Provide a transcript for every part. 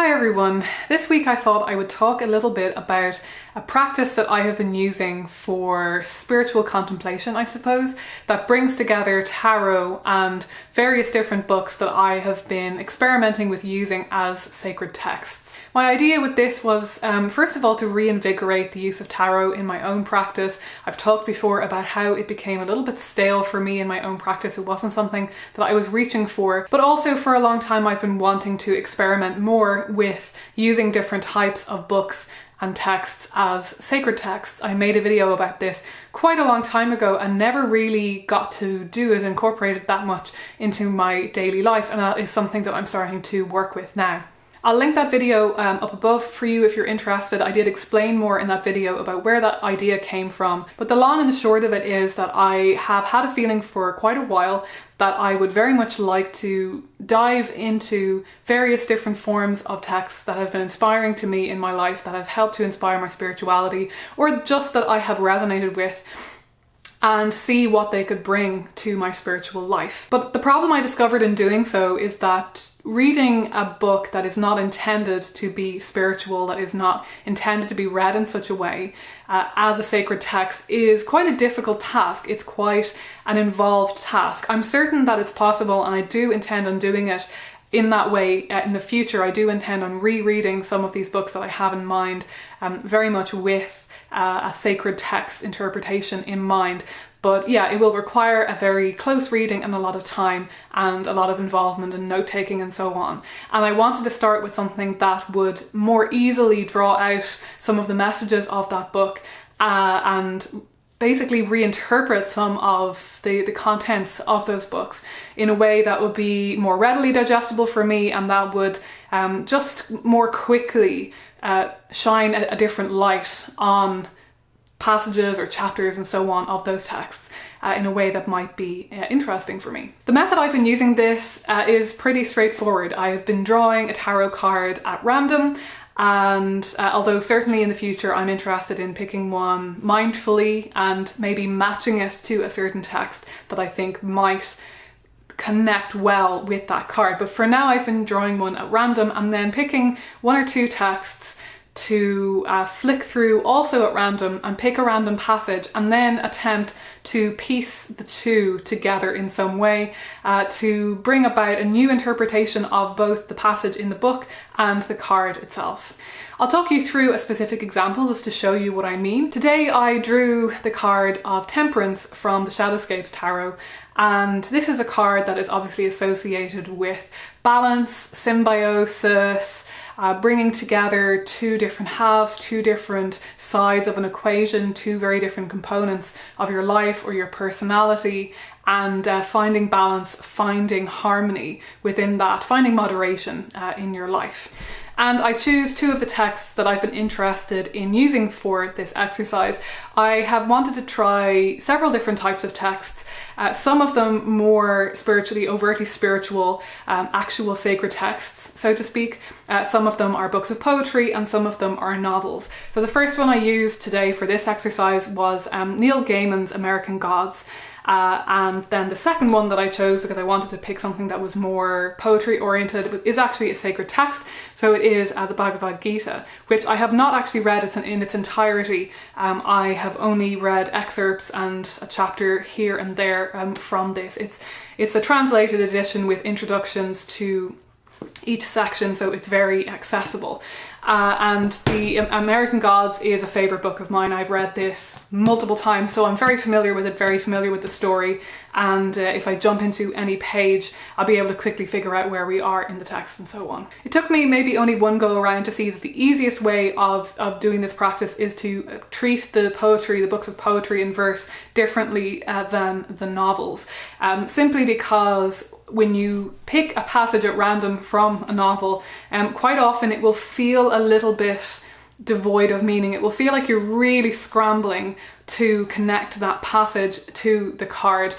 Hi everyone! This week I thought I would talk a little bit about a practice that I have been using for spiritual contemplation, I suppose, that brings together tarot and various different books that I have been experimenting with using as sacred texts. My idea with this was, first of all, to reinvigorate the use of tarot in my own practice. I've talked before about how it became a little bit stale for me in my own practice. It wasn't something that I was reaching for, but also for a long time I've been wanting to experiment more with using different types of books and texts as sacred texts. I made a video about this quite a long time ago and never really got to do it, incorporate it that much into my daily life, and that is something that I'm starting to work with now. I'll link that video up above for you if you're interested. I did explain more in that video about where that idea came from, but the long and the short of it is that I have had a feeling for quite a while that I would very much like to dive into various different forms of texts that have been inspiring to me in my life, that have helped to inspire my spirituality, or just that I have resonated with, and see what they could bring to my spiritual life. But the problem I discovered in doing so is that reading a book that is not intended to be spiritual, that is not intended to be read in such a way as a sacred text, is quite a difficult task. It's quite an involved task. I'm certain that it's possible, and I do intend on doing it in that way in the future. I do intend on rereading some of these books that I have in mind, very much with a sacred text interpretation in mind. But yeah, it will require a very close reading and a lot of time and a lot of involvement and note-taking and so on. And I wanted to start with something that would more easily draw out some of the messages of that book and basically reinterpret some of the contents of those books in a way that would be more readily digestible for me, and that would just more quickly shine a different light on passages or chapters and so on of those texts in a way that might be interesting for me. The method I've been using this is pretty straightforward. I have been drawing a tarot card at random, and although certainly in the future I'm interested in picking one mindfully and maybe matching it to a certain text that I think might connect well with that card. But for now I've been drawing one at random and then picking one or two texts to flick through also at random and pick a random passage and then attempt to piece the two together in some way to bring about a new interpretation of both the passage in the book and the card itself. I'll talk you through a specific example just to show you what I mean. Today I drew the card of Temperance from the Shadowscapes Tarot, and this is a card that is obviously associated with balance, symbiosis, bringing together two different halves, two different sides of an equation, two very different components of your life or your personality, and finding balance, finding harmony within that, finding moderation in your life. And I choose two of the texts that I've been interested in using for this exercise. I have wanted to try several different types of texts, some of them more spiritually, overtly spiritual, actual sacred texts, so to speak. Some of them are books of poetry and some of them are novels. So the first one I used today for this exercise was Neil Gaiman's American Gods. And then the second one that I chose, because I wanted to pick something that was more poetry oriented, is actually a sacred text. So it is the Bhagavad Gita, which I have not actually read in its entirety. I have only read excerpts and a chapter here and there from this. It's a translated edition with introductions to each section, so it's very accessible. And the American Gods is a favourite book of mine. I've read this multiple times, so I'm very familiar with it, very familiar with the story, and if I jump into any page I'll be able to quickly figure out where we are in the text and so on. It took me maybe only one go around to see that the easiest way of doing this practice is to treat the poetry, the books of poetry in verse, differently than the novels, simply because when you pick a passage at random from a novel, quite often it will feel a little bit devoid of meaning. It will feel like you're really scrambling to connect that passage to the card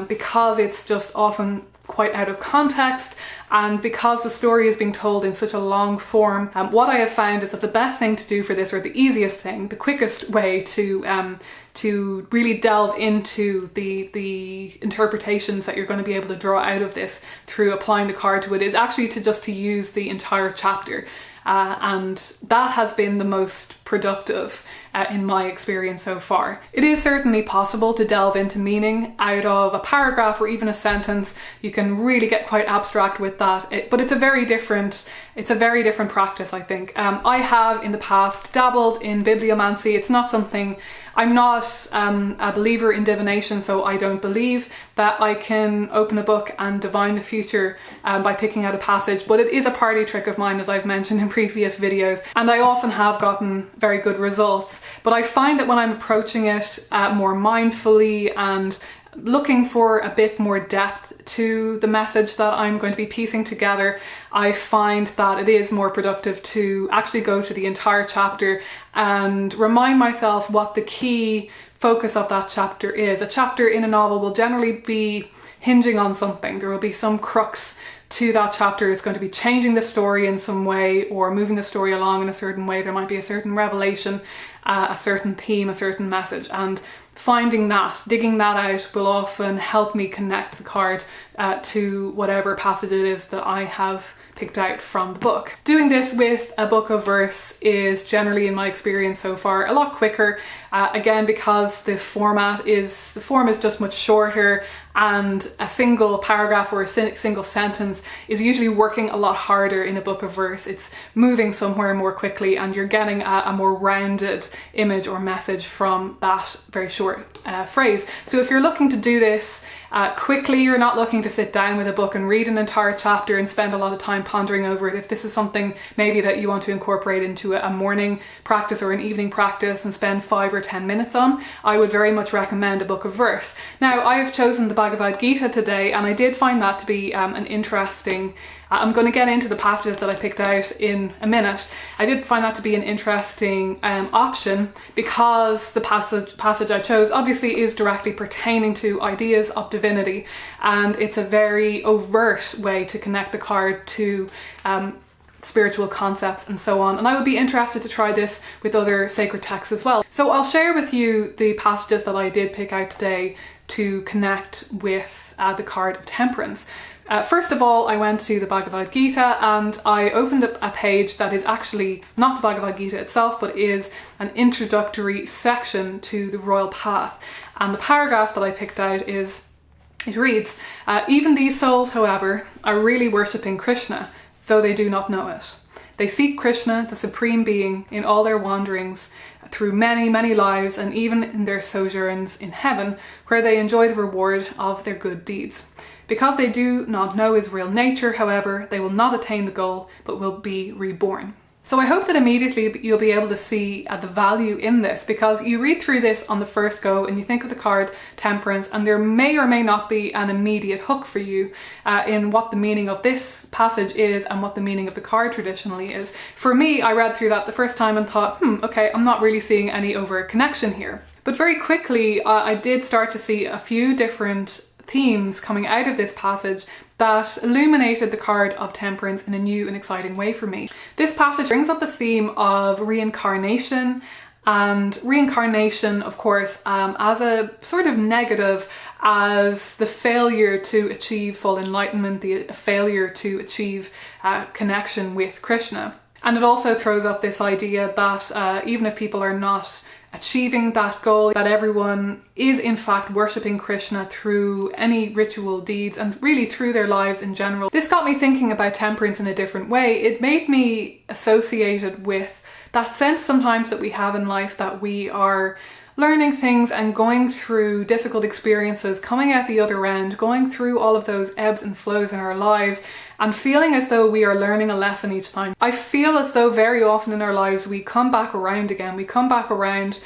because it's just often quite out of context And because the story is being told in such a long form, what I have found is that the best thing to do for this, or the easiest thing, the quickest way to really delve into the interpretations that you're going to be able to draw out of this through applying the card to it, is actually to use the entire chapter. And that has been the most productive in my experience so far. It is certainly possible to delve into meaning out of a paragraph or even a sentence. You can really get quite abstract with that, but it's a very different practice, I think. I have in the past dabbled in bibliomancy. It's not something, I'm not a believer in divination, so I don't believe that I can open a book and divine the future by picking out a passage, but it is a party trick of mine, as I've mentioned in previous videos, and I often have gotten very good results. But I find that when I'm approaching it more mindfully and looking for a bit more depth to the message that I'm going to be piecing together, I find that it is more productive to actually go to the entire chapter and remind myself what the key focus of that chapter is. A chapter in a novel will generally be hinging on something. There will be some crux to that chapter. It's going to be changing the story in some way or moving the story along in a certain way. There might be a certain revelation, a certain theme, a certain message, and finding that, digging that out, will often help me connect the card to whatever passage it is that I have picked out from the book. Doing this with a book of verse is generally, in my experience so far, a lot quicker. Again, because the form is just much shorter, and a single paragraph or a single sentence is usually working a lot harder in a book of verse. It's moving somewhere more quickly, and you're getting a more rounded image or message from that very short phrase. So if you're looking to do this quickly, you're not looking to sit down with a book and read an entire chapter and spend a lot of time pondering over it. If this is something maybe that you want to incorporate into a morning practice or an evening practice and spend 5 or 10 minutes on, I would very much recommend a book of verse. Now, I have chosen the Bhagavad Gita today, and I did find that to be an interesting, I'm going to get into the passages that I picked out in a minute. I did find that to be an interesting option because the passage I chose obviously is directly pertaining to ideas of divinity, and it's a very overt way to connect the card to spiritual concepts and so on. And I would be interested to try this with other sacred texts as well. So I'll share with you the passages that I did pick out today to connect with the card of temperance. First of all, I went to the Bhagavad Gita and I opened up a page that is actually not the Bhagavad Gita itself, but is an introductory section to the Royal Path. And the paragraph that I picked out it reads, even these souls, however, are really worshipping Krishna, though they do not know it. They seek Krishna, the Supreme Being, in all their wanderings through many, many lives, and even in their sojourns in heaven, where they enjoy the reward of their good deeds. Because they do not know his real nature, however, they will not attain the goal, but will be reborn. So I hope that immediately you'll be able to see the value in this, because you read through this on the first go and you think of the card temperance, and there may or may not be an immediate hook for you in what the meaning of this passage is and what the meaning of the card traditionally is. For me, I read through that the first time and thought, okay, I'm not really seeing any overt connection here. But very quickly, I did start to see a few different themes coming out of this passage that illuminated the card of temperance in a new and exciting way for me. This passage brings up the theme of reincarnation, and reincarnation, of course, as a sort of negative, as the failure to achieve full enlightenment, the failure to achieve connection with Krishna. And it also throws up this idea that even if people are not achieving that goal, that everyone is in fact worshipping Krishna through any ritual deeds and really through their lives in general. This got me thinking about temperance in a different way. It made me associated with that sense sometimes that we have in life that we are learning things and going through difficult experiences, coming out the other end, going through all of those ebbs and flows in our lives and feeling as though we are learning a lesson each time. I feel as though very often in our lives we come back around again. We come back around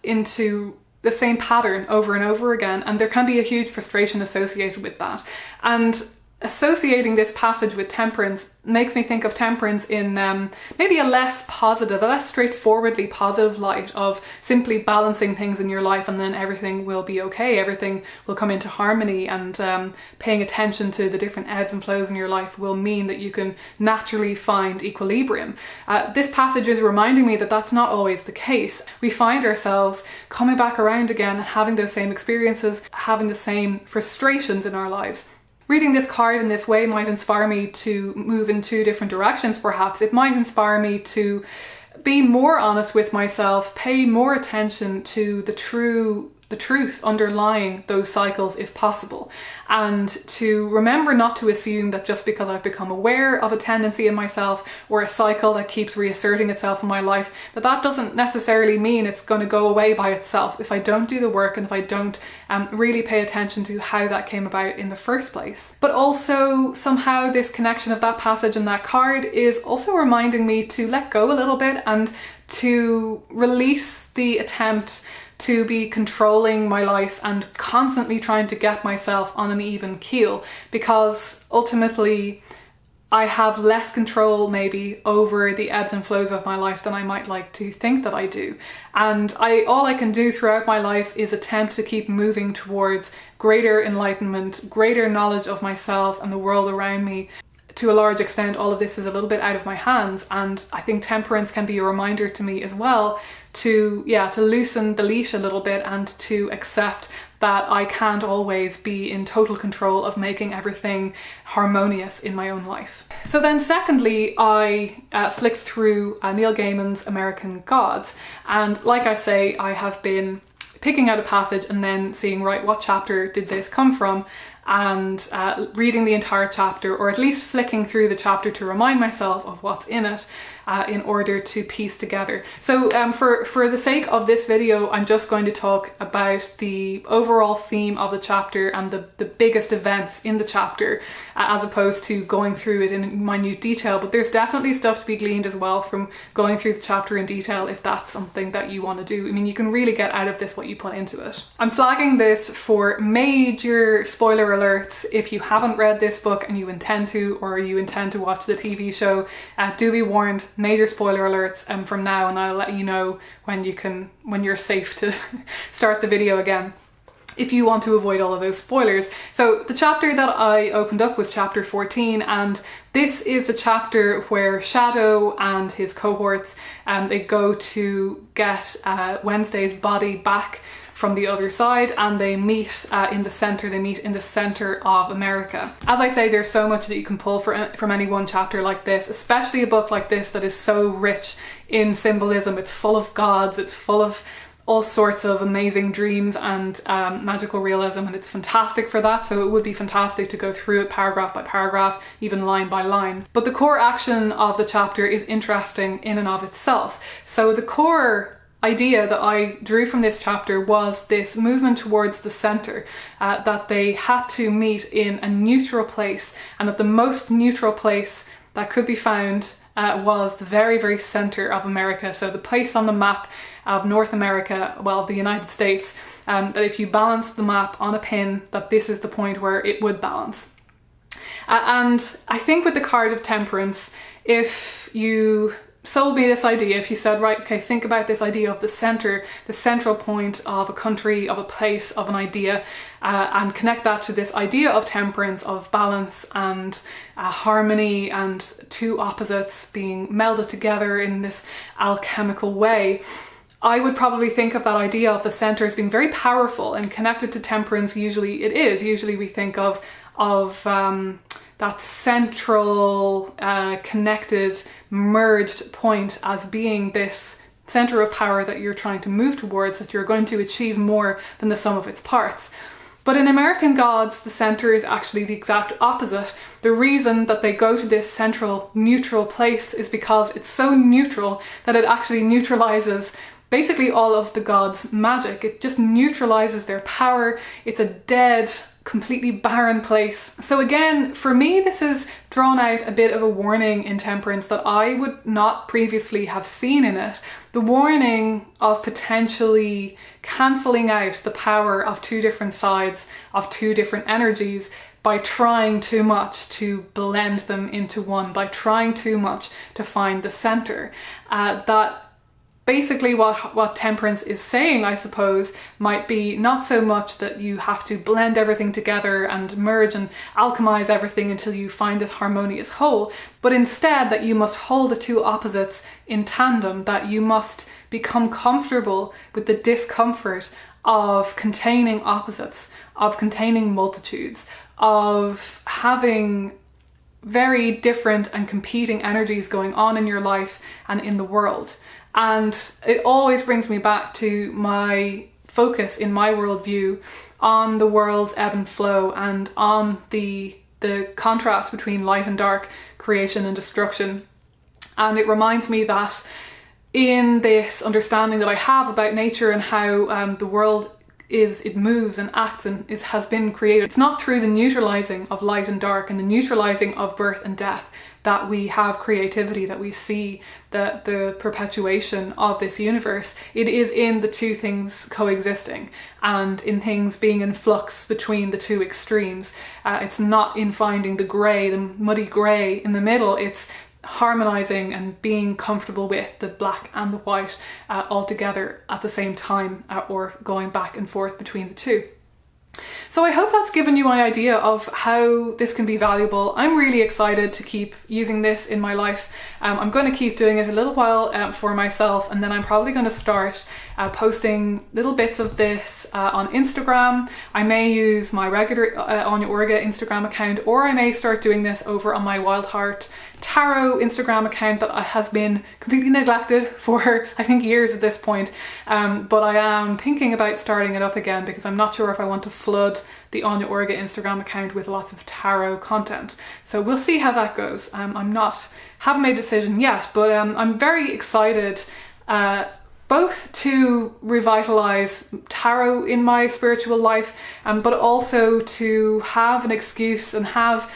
into the same pattern over and over again, and there can be a huge frustration associated with that. And associating this passage with temperance makes me think of temperance in maybe a less positive, a less straightforwardly positive light of simply balancing things in your life and then everything will be okay, everything will come into harmony, and paying attention to the different ebbs and flows in your life will mean that you can naturally find equilibrium. This passage is reminding me that that's not always the case. We find ourselves coming back around again, having those same experiences, having the same frustrations in our lives. Reading this card in this way might inspire me to move in two different directions, perhaps. It might inspire me to be more honest with myself, pay more attention to the truth underlying those cycles if possible, and to remember not to assume that just because I've become aware of a tendency in myself or a cycle that keeps reasserting itself in my life, that doesn't necessarily mean it's going to go away by itself if I don't do the work and if I don't really pay attention to how that came about in the first place. But also somehow this connection of that passage and that card is also reminding me to let go a little bit and to release the attempt to be controlling my life and constantly trying to get myself on an even keel, because ultimately I have less control maybe over the ebbs and flows of my life than I might like to think that I do. And all I can do throughout my life is attempt to keep moving towards greater enlightenment, greater knowledge of myself and the world around me. To a large extent, all of this is a little bit out of my hands, and I think temperance can be a reminder to me as well to loosen the leash a little bit and to accept that I can't always be in total control of making everything harmonious in my own life. So then secondly, I flicked through Neil Gaiman's American Gods, and like I say, I have been picking out a passage and then seeing, right, what chapter did this come from, and reading the entire chapter, or at least flicking through the chapter to remind myself of what's in it in order to piece together. So for the sake of this video, I'm just going to talk about the overall theme of the chapter and the biggest events in the chapter, as opposed to going through it in minute detail. But there's definitely stuff to be gleaned as well from going through the chapter in detail if that's something that you want to do. I mean, you can really get out of this what you put into it. I'm flagging this for major spoiler alerts. If you haven't read this book and you intend to, or you intend to watch the TV show, do be warned, major spoiler alerts from now, and I'll let you know when you're safe to start the video again, if you want to avoid all of those spoilers. So the chapter that I opened up was chapter 14, and this is the chapter where Shadow and his cohorts, they go to get Wednesday's body back from the other side, and they meet in the center. They meet in the center of America. As I say, there's so much that you can pull from any one chapter like this, especially a book like this that is so rich in symbolism. It's full of gods, it's full of all sorts of amazing dreams and magical realism, and it's fantastic for that. So it would be fantastic to go through it paragraph by paragraph, even line by line. But the core action of the chapter is interesting in and of itself. So the core idea that I drew from this chapter was this movement towards the center, that they had to meet in a neutral place, and that the most neutral place that could be found was the very, very center of America. So the place on the map of North America, well, the United States, that if you balance the map on a pin, that this is the point where it would balance. And I think with the card of temperance, if you sold me this idea, if you said, right, okay, think about this idea of the center, the central point of a country, of a place, of an idea, and connect that to this idea of temperance, of balance and harmony, and two opposites being melded together in this alchemical way, I would probably think of that idea of the center as being very powerful, and connected to temperance. Usually it is. Usually we think of that central, connected, merged point as being this center of power that you're trying to move towards, that you're going to achieve more than the sum of its parts. But in American Gods, the center is actually the exact opposite. The reason that they go to this central, neutral place is because it's so neutral that it actually neutralizes basically all of the gods' magic. It just neutralizes their power. It's a dead, completely barren place. So again, for me, this has drawn out a bit of a warning in temperance that I would not previously have seen in it. The warning of potentially cancelling out the power of two different sides, of two different energies, by trying too much to blend them into one, by trying too much to find the center. That basically what temperance is saying, I suppose, might be not so much that you have to blend everything together and merge and alchemize everything until you find this harmonious whole, but instead that you must hold the two opposites in tandem, that you must become comfortable with the discomfort of containing opposites, of containing multitudes, of having very different and competing energies going on in your life and in the world. And it always brings me back to my focus in my worldview on the world's ebb and flow, and on the contrast between light and dark, creation and destruction. And it reminds me that in this understanding that I have about nature and how the world it moves and acts and has been created, it's not through the neutralizing of light and dark and the neutralizing of birth and death that we have creativity, that we see the perpetuation of this universe. It is in the two things coexisting, and in things being in flux between the two extremes. It's not in finding the grey, the muddy grey in the middle. It's harmonizing and being comfortable with the black and the white all together at the same time, or going back and forth between the two. So I hope that's given you an idea of how this can be valuable. I'm really excited to keep using this in my life. I'm going to keep doing it a little while for myself, and then I'm probably going to start posting little bits of this on Instagram. I may use my regular Anya Orga Instagram account, or I may start doing this over on my Wild Heart Tarot Instagram account that has been completely neglected for I think years at this point, but I am thinking about starting it up again because I'm not sure if I want to flood the Anya Orga Instagram account with lots of tarot content. So we'll see how that goes. Haven't made a decision yet, but I'm very excited both to revitalize tarot in my spiritual life, but also to have an excuse and have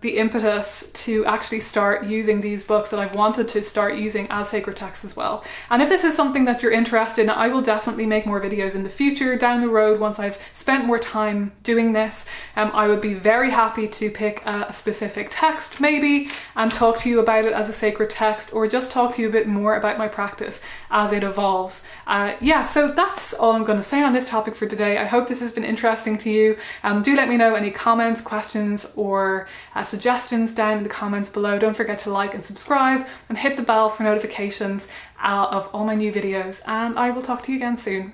the impetus to actually start using these books that I've wanted to start using as sacred texts as well. And if this is something that you're interested in, I will definitely make more videos in the future down the road once I've spent more time doing this. I would be very happy to pick a specific text maybe and talk to you about it as a sacred text, or just talk to you a bit more about my practice as it evolves. So that's all I'm going to say on this topic for today. I hope this has been interesting to you. Do let me know any comments, questions, or suggestions down in the comments below. Don't forget to like and subscribe and hit the bell for notifications of all my new videos, and I will talk to you again soon.